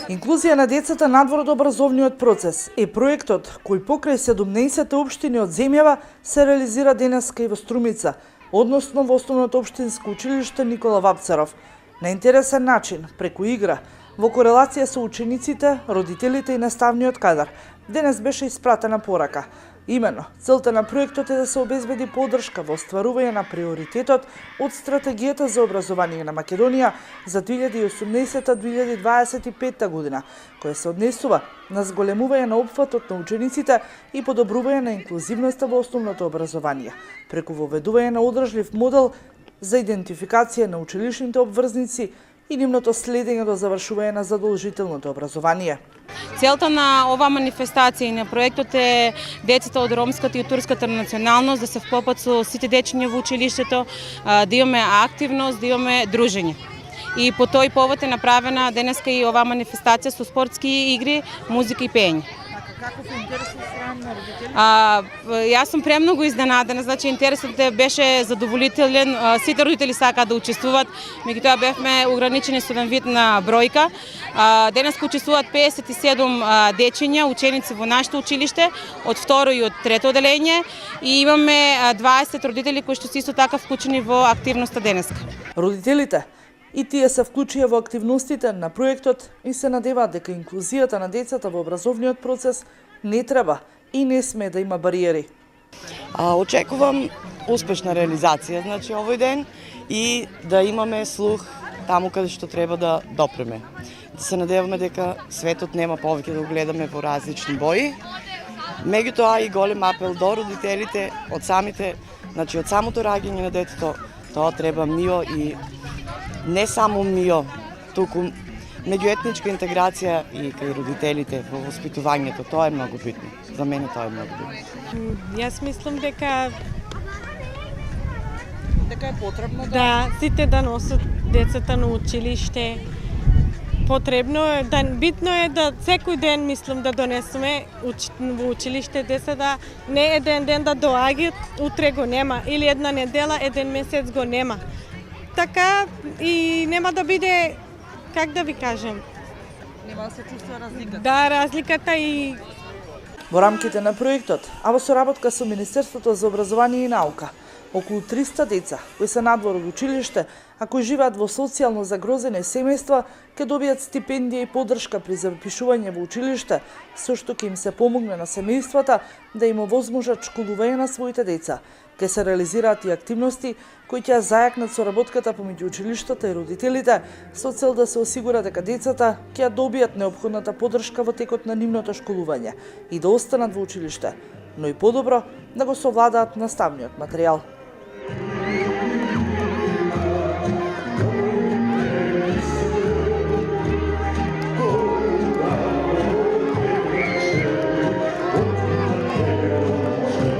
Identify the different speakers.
Speaker 1: Инклузија на децата надвор од образовниот процес е проектот кој покрај 17 општини од земјава се реализира денеска и во Струмица, односно во Основното општинско училиште Никола Вапцаров. На интересен начин, преку игра, во корелација со учениците, родителите и наставниот кадар, денес беше испратена порака. Имено, целта на проектот е да се обезбеди поддршка во остварување на приоритетот од Стратегијата за образование на Македонија за 2018-2025 година, која се однесува на зголемување на опфатот на учениците и подобрување на инклузивноста во основното образование, преку воведување на одржлив модел за идентификација на училишните обврзници и нивното следење до завршување на задолжителното образование.
Speaker 2: Целта на оваа манифестација и на проектот е децата од ромската и турската националност да се вклопат со сите дечиња во училиштето, да имаме активност, да имаме дружење. И по тој повод е направена денеска и оваа манифестација со спортски игри, музика и пеење.
Speaker 1: Каков е интересот страна на родителите?
Speaker 2: Јас сум премногу изненадена, значи интересот беше задоволителен, сите родители сакаат да учествуваат, меѓутоа бевме ограничени со еден вид на бројка. Денеска учествуваат 57 дечиња, ученици во нашето училиште, од второ и од трето оделење, и имаме 20 родители кои што се исто така вклучени во активноста денеска.
Speaker 1: Родителите и тие се вклучија во активностите на проектот и се надеваат дека инклузијата на децата во образовниот процес не треба и не сме да има бариери.
Speaker 3: Очекувам успешна реализација, значи овој ден, и да имаме слух таму каде што треба да допреме. Да се надеваме дека светот нема повеќе да го гледаме во различни бои. Меѓутоа и голем апел до родителите од самите, значи од самото раѓање на детето, тоа треба мио и не само мио, туку меѓуетничка интеграција и кај родителите во воспитувањето. Тоа е многу битно. За мене тоа е многу битно.
Speaker 4: Јас мислам дека
Speaker 1: Дека е потребно
Speaker 4: да сите да носат децата на училиште. Потребно е, битно е да секој ден мислам да донесеме во училиште децата, не еден ден да доаѓаат, утре го нема, или една недела, еден месец го нема. Така и нема да биде, как да ви кажем?
Speaker 1: Нема да се чувствува разликата.
Speaker 4: Да, разликата и
Speaker 1: Во рамките на проектот, а во соработка со Министерството за образование и наука, околу 300 деца кои се надвор од училиште, а кои живеат во социјално загрозени семејства, ќе добијат стипендија и поддршка при запишување во училиште, со што ќе им се помогне на семејствата да им овозможат школување на своите деца. Ке се реализираат и активности кои ќе зајакнат соработката помеѓу училиштата и родителите со цел да се осигура дека децата ќе добијат неопходната поддршка во текот на нивното школување и да останат во училиште, но и подобро да го совладаат наставниот материјал.